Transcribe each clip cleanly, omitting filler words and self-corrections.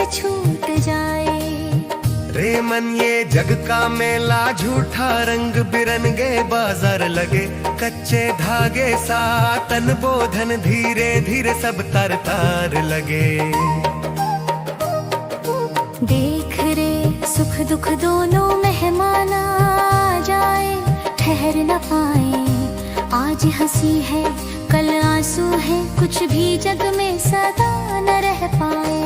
से छूट जाए। रे मन ये जग का मेला झूठा, रंग बिरंगे बाजार लगे, कच्चे धागे सा तन बोधन, धीरे धीरे सब तार तार लगे। देख रे सुख दुख दोनों मेहमान आ जाए, ठहर न पाए। आज हंसी है कल आंसू है, कुछ भी जग में सदा न रह पाए।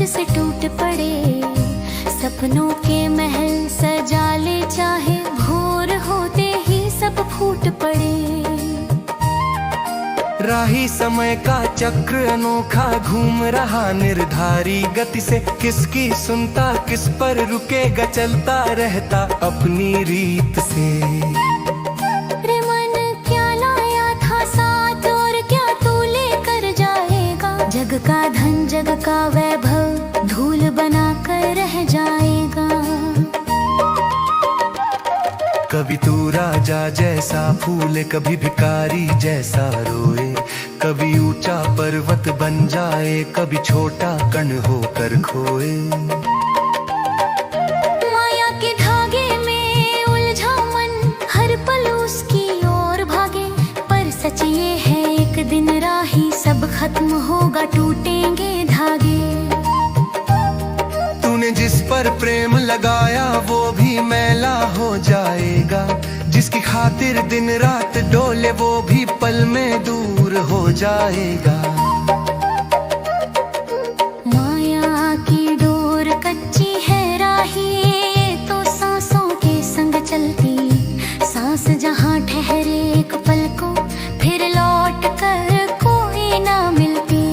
से टूट पड़े सपनों के महल सजा ले, चाहे भोर होते ही सब फूट पड़े। राही समय का चक्र अनोखा घूम रहा निर्धारी गति से, किसकी सुनता किस पर रुकेगा, चलता रहता अपनी रीत से। रे मन क्या लाया था साथ और क्या तू लेकर जाएगा, जग का धन जग का वैभव धूल बना कर रह जाएगा। कभी तू राजा जैसा फूले, कभी भिखारी जैसा रोए, कभी ऊंचा पर्वत बन जाए, कभी छोटा कण होकर खोए। माया के धागे में उलझा मन, हर पल उसकी ओर भागे, पर सच ये है एक दिन राही सब खत्म होगा, टूटेंगे धागे। तूने जिस पर प्रेम लगाया वो भी मैला हो जाएगा, जिसकी खातिर दिन रात डोले वो भी पल में दूर हो जाएगा। माया की डोर कच्ची है राही, ये तो सांसों के संग चलती, सांस जहाँ ठहरे एक पल को फिर लौट कर कोई ना मिलती।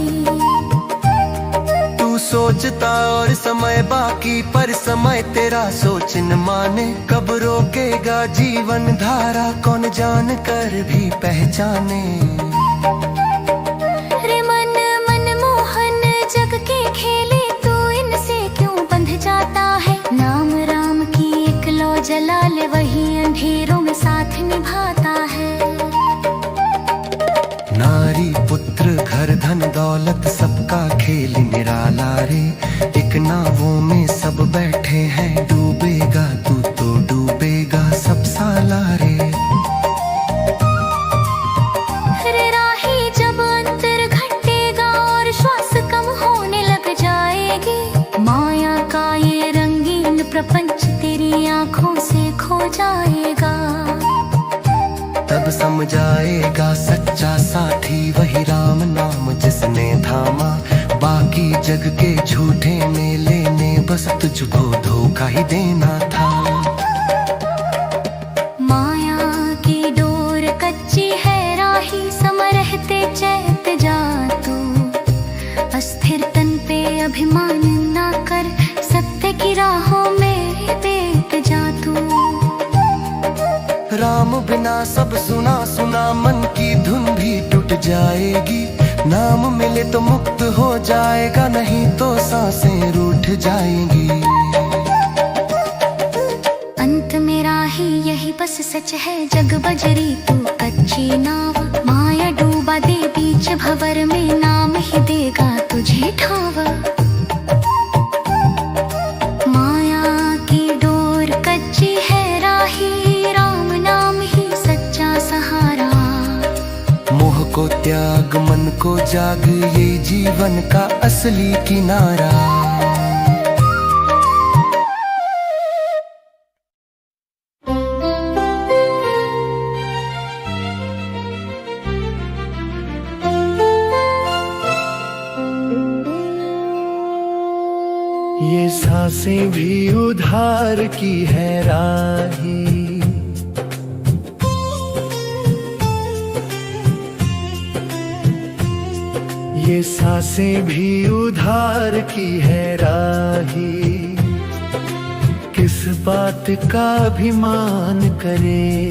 सोचता और समय बाकी, पर समय तेरा सोच न माने, कब रोकेगा जीवन धारा कौन जान कर भी पहचाने। रे मन मनमोहन जग के खेले, तू इनसे क्यों बंध जाता है, नाम राम की एक लौ जला ले, वही अंधेरों में साथ निभाता है। नारी पुत्र घर धन दौलत सबका खेल निराला रे, एक नावों में सब बैठे हैं, डूबेगा तू तो डूबेगा सब साला रे। रे राही जब अंतर घटेगा और श्वास कम होने लग जाएगी, माया का ये रंगीन प्रपंच तेरी आंखों से खो जाएगा। तब समझ आएगा सच्चा साथी वही राम नाम जिसने थामा, बाकी जग के झूठे मेले ने बस तुझको धोखा ही देना था। माया की डोर कच्ची है राही, सम रहते चैत जा तू, अस्थिर तन पे अभिमान ना कर, सत्य की राहों में बेत जा तू। राम बिना सब सुना सुना मन की धुन भी टूट जाएगी, नाम मिले तो मुक्त हो जाएगा, नहीं तो सांसें रूठ जाएंगी। अंत मेरा ही यही बस सच है, जग बजरी तू कच्ची नाव, माया डूबा दे बीच भंवर में, नाम ही देगा तुझे ठाव। माया की डोर कच्ची है राही, राम नाम ही सच्चा सहारा। मोह को त्याग मन को जाग, ये जीवन का असली किनारा। ये सांसें भी उधार की है राही, ये सांसें भी उधार की है राही, किस बात का अभिमान करे,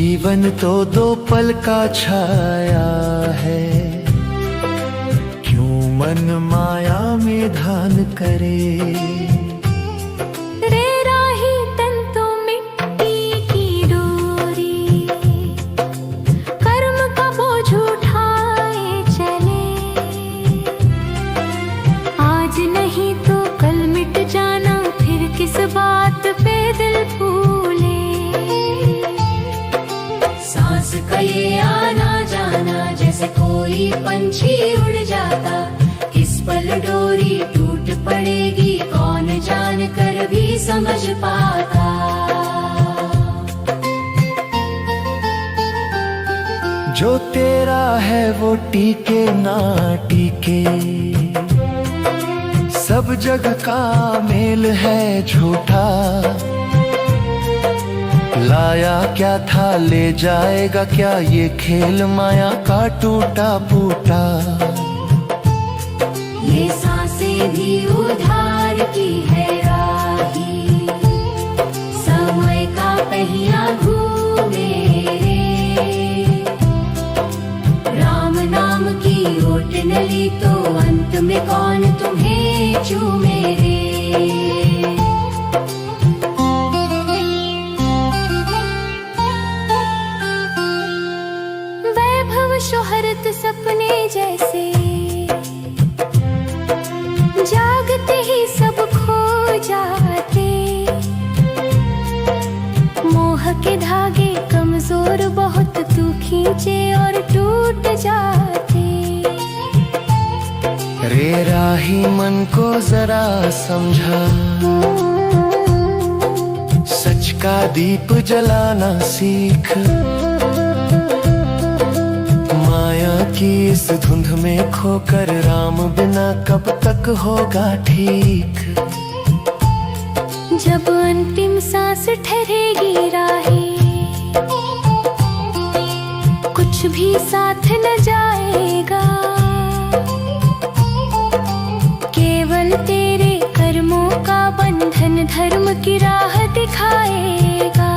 जीवन तो दो पल का छाया है, क्यों मन माया में ध्यान करे। रे राही तन तो मिट्टी की डोरी, कर्म का बोझ उठाए चले। आज नहीं तो कल मिट जाना, फिर किस बात पे दिल फूले। सांस का ये आना जाना, जैसे कोई पंछी उड़ जाता। किस पल डोरी टूट पड़ेगी, कौन जान कर भी समझ पाता। जो तेरा है वो टीके ना टीके, सब जग का मेल है झूठा। लाया क्या था ले जाएगा क्या, ये खेल माया का टूटा फूटा। ये सांसें भी उधार की है राही, समय का पहिया घूमे रे। राम नाम की ओट न ली तो अंत में कौन तुम्हें चूमे रे। शोहरत सपने जैसे, जागते ही सब खो जाते। मोह के धागे कमजोर बहुत, तू खींचे और टूट जाते। रे राही मन को जरा समझा, सच का दीप जलाना सीख। माया की इस धुंध में खोकर राम बिना कब तक होगा ठीक। जब अंतिम सांस ठहरेगी राही, कुछ भी साथ न जाएगा। केवल तेरे कर्मों का बंधन धर्म की राह दिखाएगा।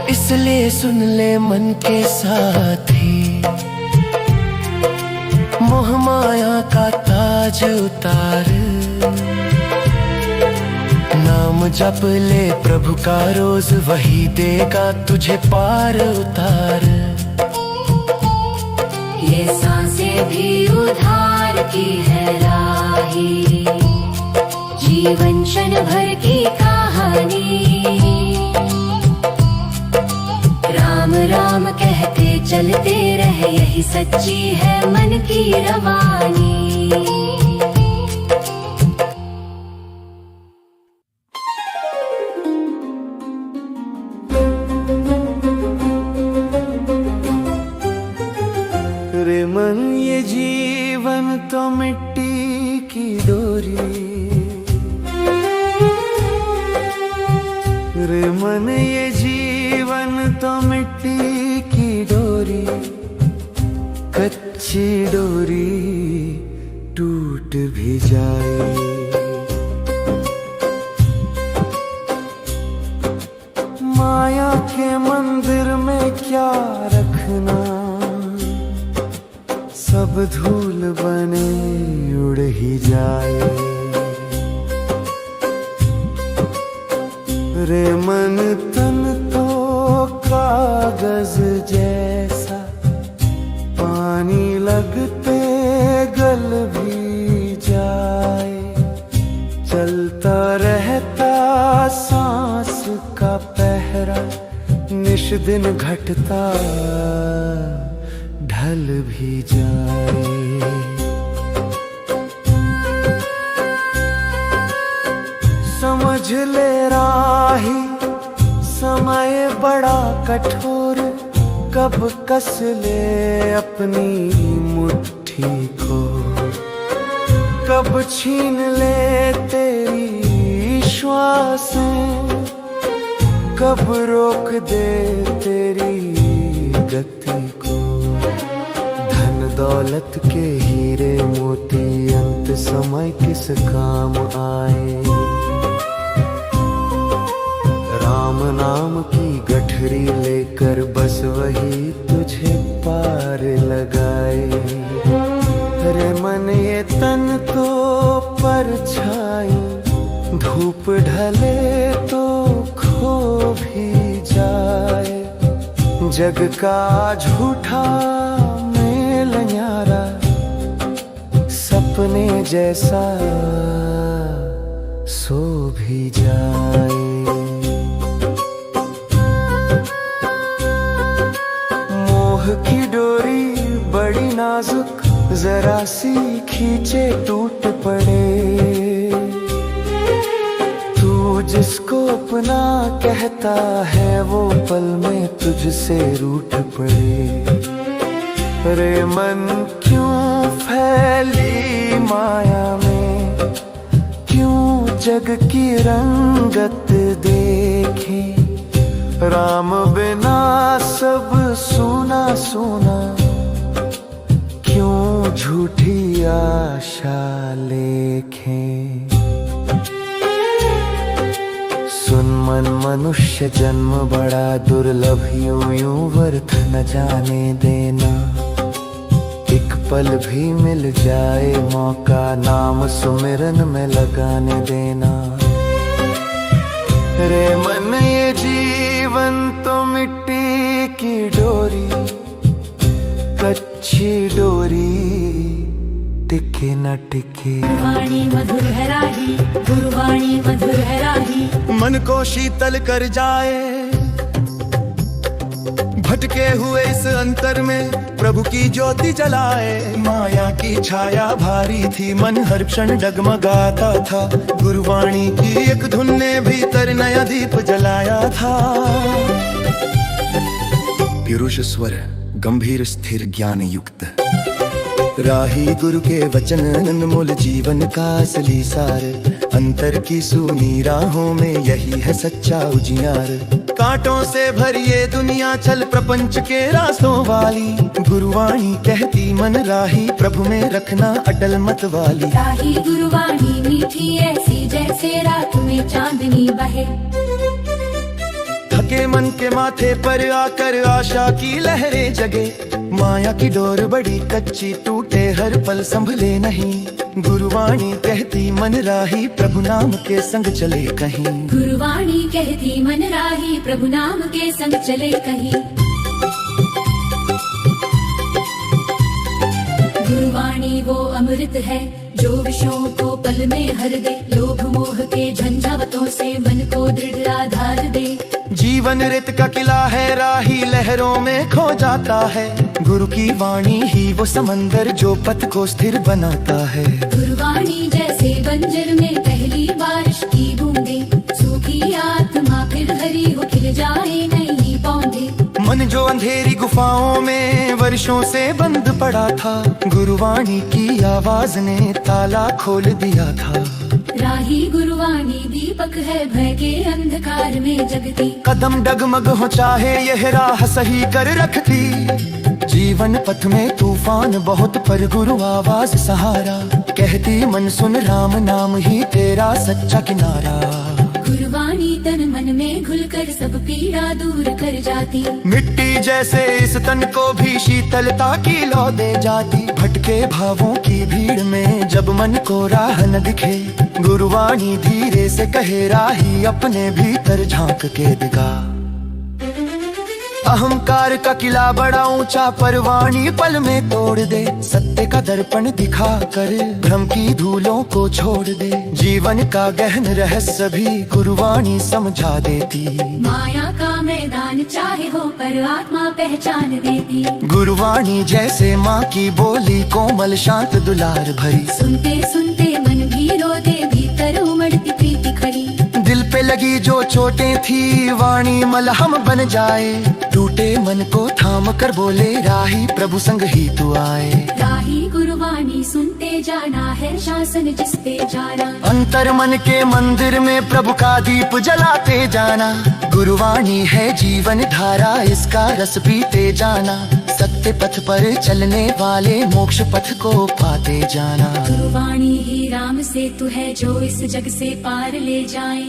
इसलिए सुन ले मन के साथी, मोह माया का ताज उतार। नाम जप ले प्रभु का रोज, वही देगा तुझे पार उतार। ये सांसें भी उधार की है राही, जीवन क्षण भर की कहानी। राम राम कहते चलते रहे, यही सच्ची है मन की रवानी। रे मन ये जीवन तो मिट्टी की डोरी, रे मन ये जीवन तो मिट्टी की डोरी। कच्ची डोरी टूट भी जाए, माया के मंदिर में क्या रखना। सब धूल बने उड़ ही जाए। रे मन तन तो कागज जैसा, पानी लगते गल भी जाए। चलता रहता सांस का पहरा, निश दिन घटता ढल भी जाए। समझ ले राही समय बड़ा कठोर, कब कस ले अपनी मुट्ठी को। कब छीन ले तेरी श्वासें, कब रोक दे तेरी गति को। धन दौलत के हीरे मोती अंत समय किस काम आए। राम नाम की गठरी लेकर बस वही तुझे पार लगाए। रे मन ये तन तो परछाई, धूप ढले तो खो भी जाए। जग का झूठा मेल न्यारा, सपने जैसा सो भी जाए। मोह की डोरी बड़ी नाजुक, जरा सी खींचे टूट पड़े। तू जिसको अपना कहता है वो पल में तुझसे रूठ पड़े। रे मन क्यों फैली माया में, क्यों जग की रंगत देखे। राम बिना सब सूना सूना, क्यों झूठी आशा लेखें। सुन मन मनुष्य जन्म बड़ा दुर्लभ, यूं यूं व्यर्थ न जाने देना। एक पल भी मिल जाए मौका, नाम सुमिरन में लगाने देना। रे मन ये जीवन तो मिट्टी की डोरी, कच्ची डोरी टिके न टिके। वाणी मधुर है राही, गुरुवाणी मधुर है राही। मन को शीतल कर जाए, भटके हुए इस अंतर में प्रभु की ज्योति जलाए। माया की छाया भारी थी, मन हर क्षण डगमगाता था। गुरुवाणी की एक धुन ने भीतर नया दीप जलाया था। पीयूष स्वर गंभीर स्थिर ज्ञान युक्त, राही गुरु के वचन अनमोल जीवन का असली सार। अंतर की सूनी राहों में यही है सच्चा उजियार। कांटों से भरी ये दुनिया चल प्रपंच के रास्तों वाली। गुरुवाणी कहती मन राही, प्रभु में रखना अटल मत वाली। राही गुरुवाणी मीठी ऐसी जैसे रात में चांदनी बहे। थके मन के माथे पर आकर आशा की लहरें जगे। माया की डोर बड़ी कच्ची, टूटे हर पल संभले नहीं। गुरुवाणी कहती मन राही, प्रभु नाम के संग चले कहीं। गुरुवाणी कहती मन राही, प्रभु नाम के संग चले कहीं। गुरुवाणी वो अमृत है जो विषयों को पल में हर दे। लोभ मोह के झंझावतों से मन को दृढ़ आधार दे। जीवन रेत का किला है, राही लहरों में खो जाता है। गुरु की वाणी ही वो समंदर जो पथ को स्थिर बनाता है। गुरुवाणी जैसे बंजर में पहली बारिश की बूंदे। सूखी आत्मा फिर हरी हो खिल जाए नई पौधे। मन जो अंधेरी गुफाओं में वर्षों से बंद पड़ा था, गुरुवाणी की आवाज ने ताला खोल दिया था। राही गुरुवाणी दीपक है भय के अंधकार में जगती। कदम डगमग हो चाहे यह राह सही कर रखती। जीवन पथ में तूफान बहुत पर गुरु आवाज सहारा। कहती मन सुन राम नाम ही तेरा सच्चा किनारा। गुरुवाणी तन मन में घुलकर सब पीड़ा दूर कर जाती। मिट्टी जैसे इस तन को भी शीतलता की लौ दे जाती। भटके भावों की भीड़ में जब मन को राह न दिखे, गुरुवाणी धीरे से कहे राही अपने भीतर झांक के दिखा। अहंकार का किला बड़ा ऊंचा, परवाणी पल में तोड़ दे। सत्य का दर्पण दिखा कर भ्रम की धूलों को छोड़ दे। जीवन का गहन रहस्य भी गुरुवाणी समझा देती। माया का मैदान चाहे हो पर आत्मा पहचान देती। गुरुवाणी जैसे माँ की बोली, कोमल शांत दुलार भरी। सुनते सुनते मन भी रो दे, भीतर उमड़ती प्रीति खड़ी। दिल पे लगी जो चोटें थी, वाणी मलहम बन जाए। टूटे मन को थाम कर बोले राही, प्रभु संग ही तू आए। राही गुरुवाणी सुनते जाना है शासन जिस पे जाना। अंतर मन के मंदिर में प्रभु का दीप जलाते जाना। गुरुवाणी है जीवन धारा, इसका रस पीते जाना। सत्य पथ पर चलने वाले मोक्ष पथ को पाते जाना। गुरुवाणी ही राम सेतु है जो इस जग से पार ले जाए।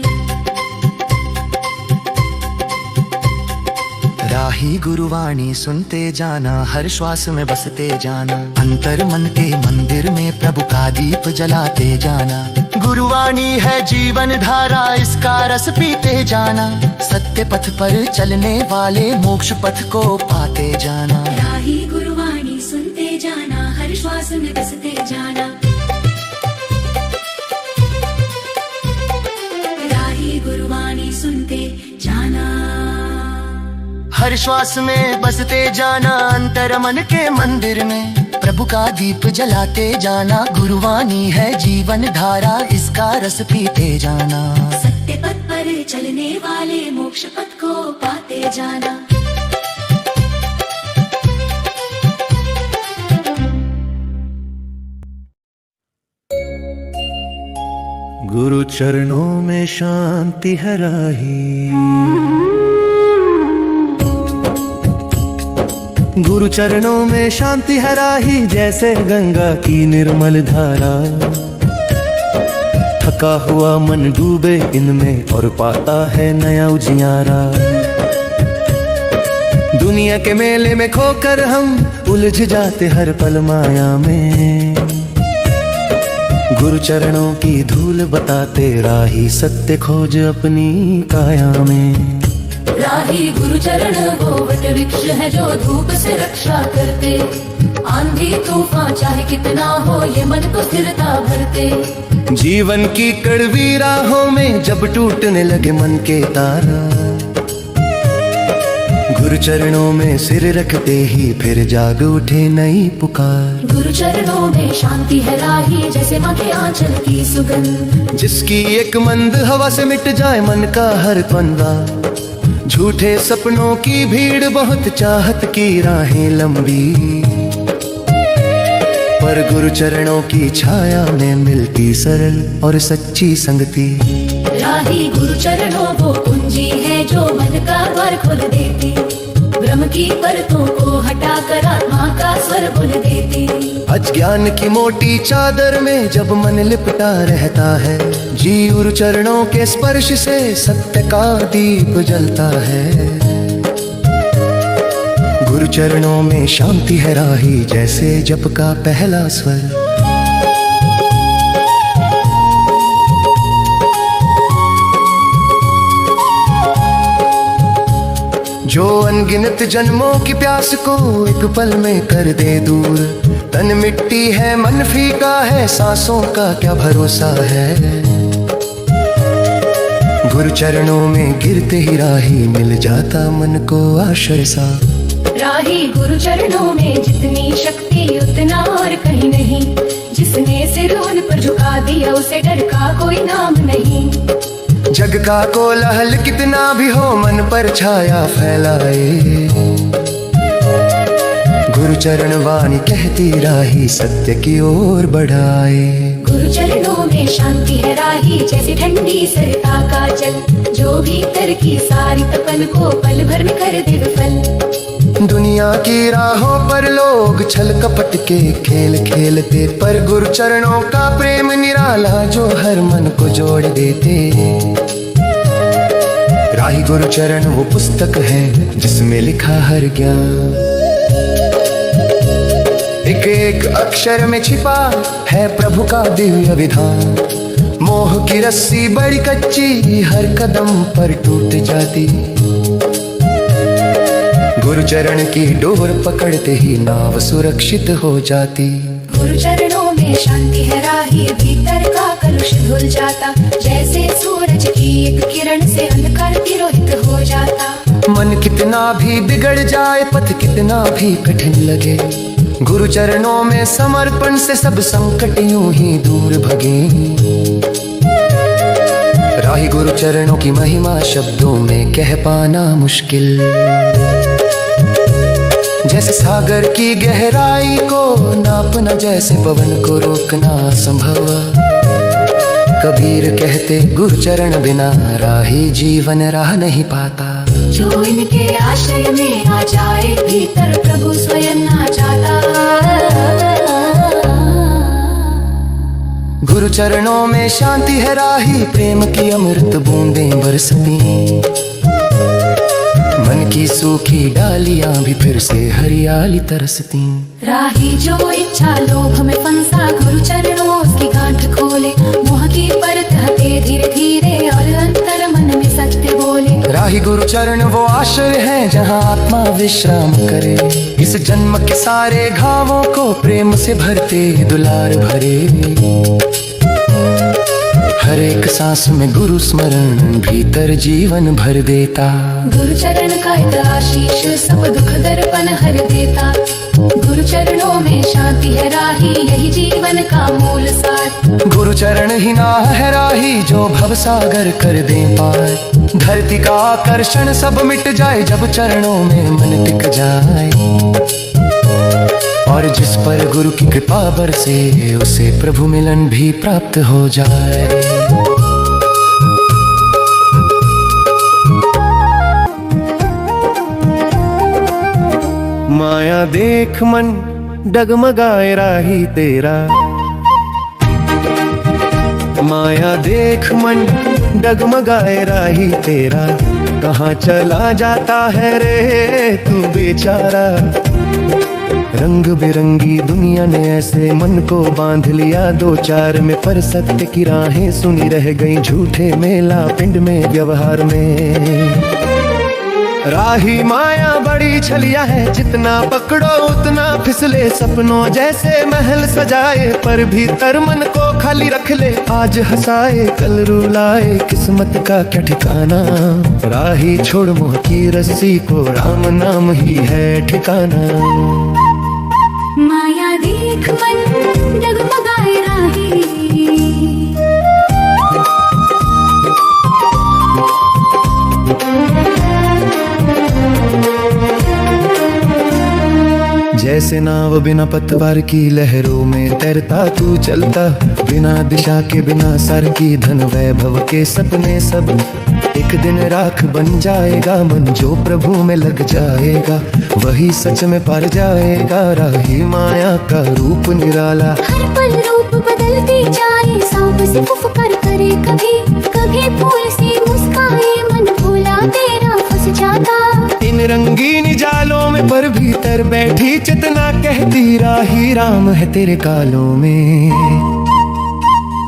राही गुरुवाणी सुनते जाना, हर श्वास में बसते जाना, अंतर मन के मंदिर में प्रभु का दीप जलाते जाना। गुरुवाणी है जीवन धारा, इसका रस पीते जाना, सत्य पथ पर चलने वाले मोक्ष पथ को पाते जाना। राही गुरुवाणी सुनते जाना, हर श्वास में बसते जाना। राही गुरुवाणी सुनते जाना, हर श्वास में बसते जाना, अंतर मन के मंदिर में प्रभु का दीप जलाते जाना। गुरुवाणी है जीवन धारा, इसका रस पीते जाना, सत्य पथ पर चलने वाले मोक्ष पथ को पाते जाना। गुरु चरणों में शांति है राही, गुरु चरणों में शांति है राही, जैसे गंगा की निर्मल धारा। थका हुआ मन डूबे इनमें और पाता है नया उजियारा। दुनिया के मेले में खोकर हम उलझ जाते हर पल माया में। गुरु चरणों की धूल बताते राही, सत्य खोज अपनी काया में। राही गुरु चरण वो वट वृक्ष है जो धूप से रक्षा करते। आंधी तूफान चाहे कितना हो, ये मन को स्थिरता भरते। जीवन की कड़वी राहों में जब टूटने लगे मन के तारा, गुरु चरणों में सिर रखते ही फिर जाग उठे नई पुकार। गुरु चरणों में शांति है राही, जैसे माँ के आंचल की सुगंध। जिसकी एक मंद हवा से मिट जाए मन का हर द्वंद्वा। झूठे सपनों की भीड़, बहुत चाहत की राहें लंबी, पर गुरु चरणों की छाया में मिलती सरल और सच्ची संगति। राही गुरु चरणों वो कुंजी है जो मन का द्वार खोल देती। ब्रह्म की परतों को हटाकर आत्मा का स्वर बोल देती। अज्ञान की मोटी चादर में जब मन लिपटा रहता है, जी गुरु चरणों के स्पर्श से सत्य का दीप जलता है। गुरु चरणों में शांति है राही, जैसे जप का पहला स्वर। जो अनगिनत जन्मों की प्यास को एक पल में कर दे दूर। तन मिट्टी है मन फीका है, सांसों का क्या भरोसा है। गुरु चरणों में गिरते ही राही, मिल जाता मन को आश्रय सा। राही गुरु चरणों में जितनी शक्ति उतना और कहीं नहीं। जिसने सिर उन पर झुका दिया, उसे डर का कोई नाम नहीं। जग का कोलाहल कितना भी हो, मन पर छाया फैलाए। गुरु चरण वाणी कहती राही, सत्य की ओर बढ़ाए। गुरु चरणों में शांति है राही, जैसी ठंडी सरता का जल। जो भीतर की सारी तपन को पल भर में कर दे विफल। दुनिया की राहों पर लोग छल कपट के खेल खेलते, पर गुरु चरणों का प्रेम निराला जो हर मन को जोड़ देते। राही गुरु चरण वो पुस्तक है जिसमें लिखा हर ज्ञान। एक एक अक्षर में छिपा है प्रभु का दिव्य विधान। मोह की रस्सी बड़ी कच्ची, हर कदम पर टूट जाती। गुरु चरण की डोर पकड़ते ही नाव सुरक्षित हो जाती। गुरु चरणों में शांति है राही, भीतर का कलुष धुल जाता। जैसे सूरज की एक किरण से अंधकार तिरोहित हो जाता। मन कितना भी बिगड़ जाए, पथ कितना भी कठिन लगे, गुरु चरणों में समर्पण से सब संकट यूं ही दूर भगे। राही गुरु चरणों की महिमा शब्दों में कह पाना मुश्किल। जैसे सागर की गहराई को नापना, जैसे पवन को रोकना असंभव। कबीर कहते गुरु चरण बिना राही जीवन राह नहीं पाता। जो इनके आश्रय में आ जाए, भीतर प्रभु स्वयं आ जाता। गुरु चरणों में शांति है राही, प्रेम की अमृत बूंदें बरसती। मन की सूखी डालियां भी फिर से हरियाली तरसती। राही जो इच्छा लोभ में फंसा, गुरु चरणों उसकी गांठ खोले। मोह की परत हटे धीरे धीरे और अंतर मन में सत्य बोले। राही गुरु चरण वो आश्रय है जहाँ आत्मा विश्राम करे। इस जन्म के सारे घावों को प्रेम से भरते दुलार भरे। हर एक सांस में गुरु स्मरण भीतर जीवन भर देता। गुरु चरण का एक आशीष सब दुख दर्पण हर देता। गुरु चरणों में शांति है राही, यही जीवन का मूल सार। गुरु चरण ही ना है राही जो भव सागर कर दे पार। धरती का आकर्षण सब मिट जाए जब चरणों में मन टिक जाए। और जिस पर गुरु की कृपा बरसे उसे प्रभु मिलन भी प्राप्त हो जाए। माया देख मन डगमगाए राही तेरा। माया देख मन डगमगाए राही तेरा। कहाँ चला जाता है रे तू बेचारा। रंग बिरंगी दुनिया ने ऐसे मन को बांध लिया दो चार में। पर सत्य की राहें सुनी रह गई झूठे मेला पिंड में व्यवहार में। राही माया बड़ी छलिया है, जितना पकड़ो उतना फिसले। सपनों जैसे महल सजाए पर भीतर मन को खाली रख ले। आज हंसाए कल रुलाए किस्मत का क्या ठिकाना। राही छोड़ मोह की रस्सी को राम नाम ही है ठिकाना। माया देख मन डगमगाए राही। जैसे नाव बिना पतवार की लहरों में तैरता तू चलता। बिना दिशा के बिना सर की धन वैभव के सपने सब। एक दिन राख बन जाएगा मन जो प्रभु में लग जाएगा। वही सच में पार जाएगा राही माया का रूप निराला। हर पल रूप बदलती जाए, सांप से फुफकार करे कभी। कभी फूल से मुस्काए मन भोला तेरा फंस जाता। इन रंगीन जालों में पर भीतर बैठी चेतना कहती राही राम है तेरे कालों में।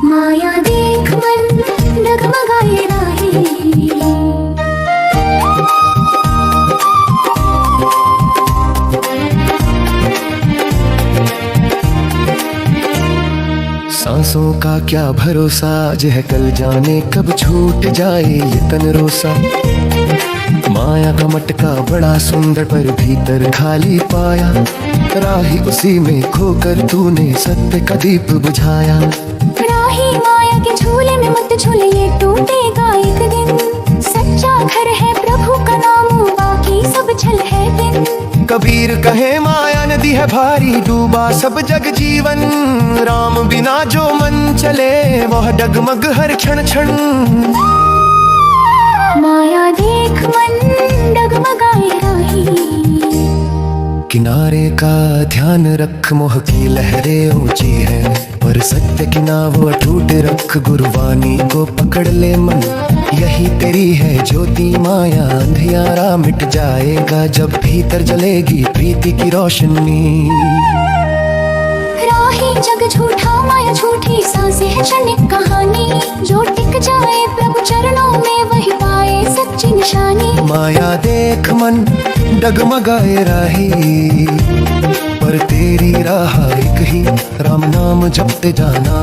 माया देख मन डगमगाए राही। सांसों का क्या भरोसा आज है कल जाने कब छूट जाए ये तन रोसा। माया का मटका बड़ा सुंदर पर भीतर खाली पाया। राही उसी में खोकर तूने सत्य का दीप बुझाया। राही माया के झूले में मत झूले, ये टूटेगा एक दिन। सच्चा घर है प्रभु का नाम, बाकी सब छल है बिन। कबीर कहे माया नदी है भारी, डूबा सब जग जीवन। राम बिना जो मन चले वह डगमग हर क्षण क्षण। माया देख मन डगमगाए राही। किनारे का ध्यान रख मोह की लहरें ऊंची है। पर सत्य की नाव अटूट रख गुरुवाणी को पकड़ ले मन। यही तेरी है ज्योति माया, अंधियारा मिट जाएगा जब भीतर जलेगी प्रीति की रोशनी। राही जग झूठा माया झूठी, सांसें है क्षणिक कहानी। जो टिक जाए प्रभु चरणों में वही पाए सच्ची निशानी। माया देख मन डगमगाए राही। पर तेरी राह एक ही राम नाम जपते जाना।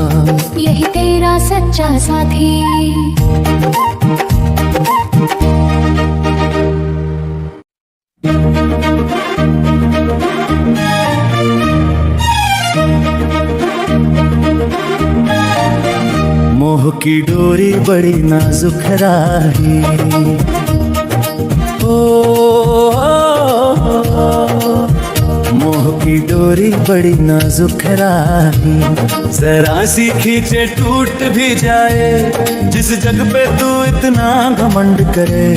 यही तेरा सच्चा साथी। मोह की डोरी बड़ी नाजुक राही। मोह की डोरी बड़ी नाजुक राही। जरा सी खींचे टूट भी जाए। जिस जग पे तू इतना घमंड करे,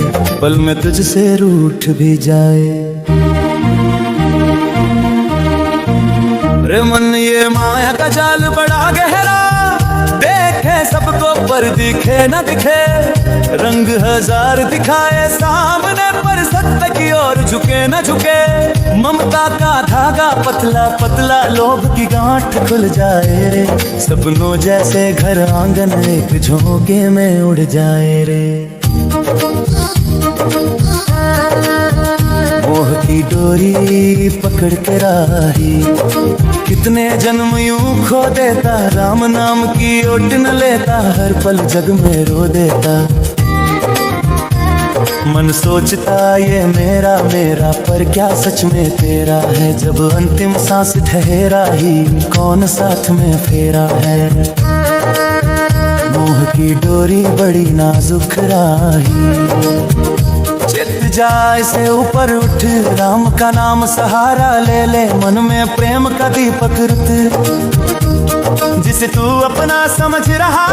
पल में तुझसे रूठ भी जाए। रे मन ये माया का जाल बड़ा गहरा, देखे सबको पर दिखे न दिखे। रंग हजार दिखाए सामने पर सत्य की ओर झुके न झुके, ममता का धागा पतला पतला, लोभ की गांठ खुल जाए रे। सपनों जैसे घर आंगन एक झोंके में उड़ जाए रे। मोह की डोरी पकड़ के राही, कितने जन्म यूं खो देता, राम नाम की ओट न लेता, हर पल जग में रो देता। मन सोचता ये मेरा मेरा, पर क्या सच में तेरा है। जब अंतिम सांस ठहरा ही, कौन साथ में फेरा है। मोह की डोरी बड़ी नाजुक राही, चित जाए से ऊपर उठ, राम का नाम सहारा ले ले, मन में प्रेम का दीपक रुत। जिसे तू अपना समझ रहा,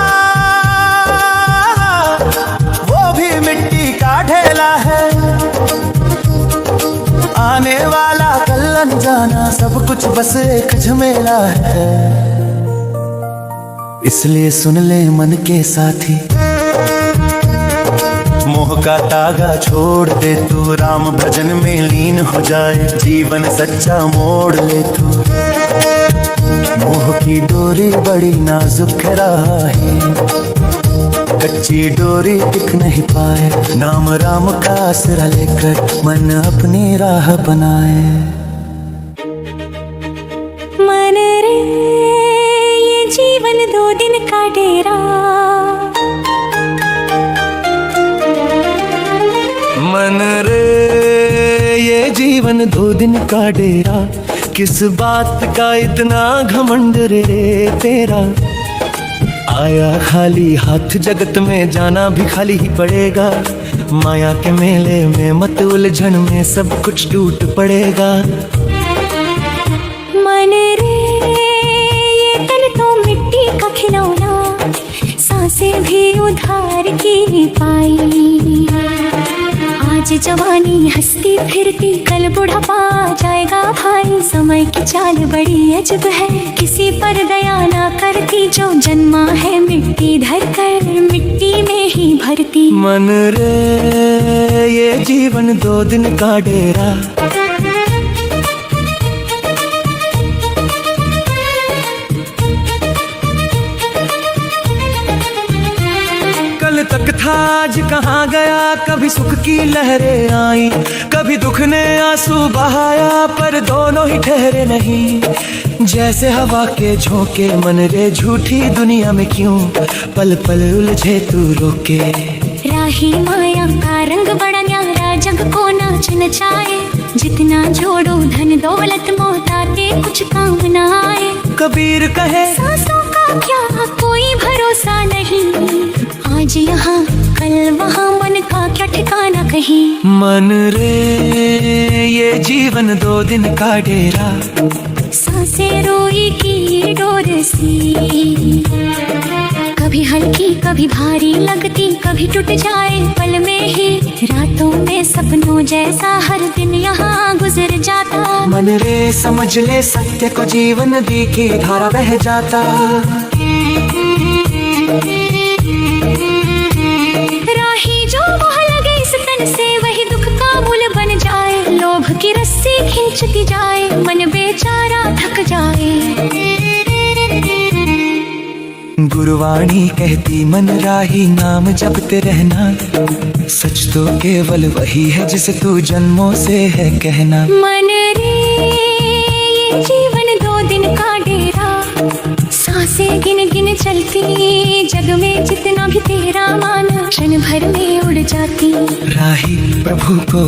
वो भी मिट्टी का ढेला है। आने वाला कल अनजाना, सब कुछ बस एक झमेला है। इसलिए सुन ले मन के साथी, मोह का तागा छोड़ दे तू, राम भजन में लीन हो जाए, जीवन सच्चा मोड़ ले तू। मोह की डोरी बड़ी नाजुक राही, कच्ची डोरी टिक नहीं पाए, नाम राम का आसरा लेकर मन अपनी राह बनाए। मन रे ये जीवन 2 दिन का डेरा, मन रे ये जीवन 2 दिन का डेरा, किस बात का इतना घमंड रे तेरा। आया खाली हाथ जगत में, जाना भी खाली ही पड़ेगा। माया के मेले में मत उलझन में, सब कुछ टूट पड़ेगा। मन रे ये तन तो मिट्टी का खिलौना, सांसें भी उधार की पाई। आज जवानी हंसती फिरती, कल बुढ़ापा जाएगा भाई। समय की चाल बड़ी अजब है, किसी पर दया ना करती, जो जन्मा है मिट्टी धर कर, मिट्टी में ही भरती। मन रे ये जीवन 2 दिन का डेरा, कल तक था आज कहाँ गया। कभी सुख की लहरें आई, कभी दुख ने आंसू बहाया, पर दोनों ही ठहरे नहीं। जैसे हवा के झोंके, मन रे झूठी दुनिया में क्यों पल पल उलझे तू रोके। राही माया का रंग बड़ा न्यारा, जग को नाच नचाए। जितना जोड़ो धन दौलत, मोहताते कुछ काम न आए। कबीर कहे सांसों का क्या कोई भरोसा नहीं, आज यहाँ कल वहाँ, मन का क्या ठिकाना कहीं। मन रे ये जीवन 2 दिन का डेरा, सांसें रोई की डोर सी, कभी हल्की कभी भारी लगती, कभी टूट जाए पल में ही। रातों में सपनों जैसा हर दिन यहाँ गुजर जाता। मन रे समझ ले सत्य को, जीवन दी की धारा बह जाता। राही जो मोह लगे इस तन से, वही दुख का मूल बन जाए। लोभ की रस्सी खींचती जाए, मन बेचारा थक जाए। गुरुवाणी कहती मन राही, नाम जपते रहना। सच तो केवल वही है जिसे तू जन्मों से है कहना। मन रे ये जीवन 2 दिन का डेरा, सांसें गिन गिन चलती, जग में जितना भी तेरा मान, क्षण भर में उड़ जाती। राही प्रभु को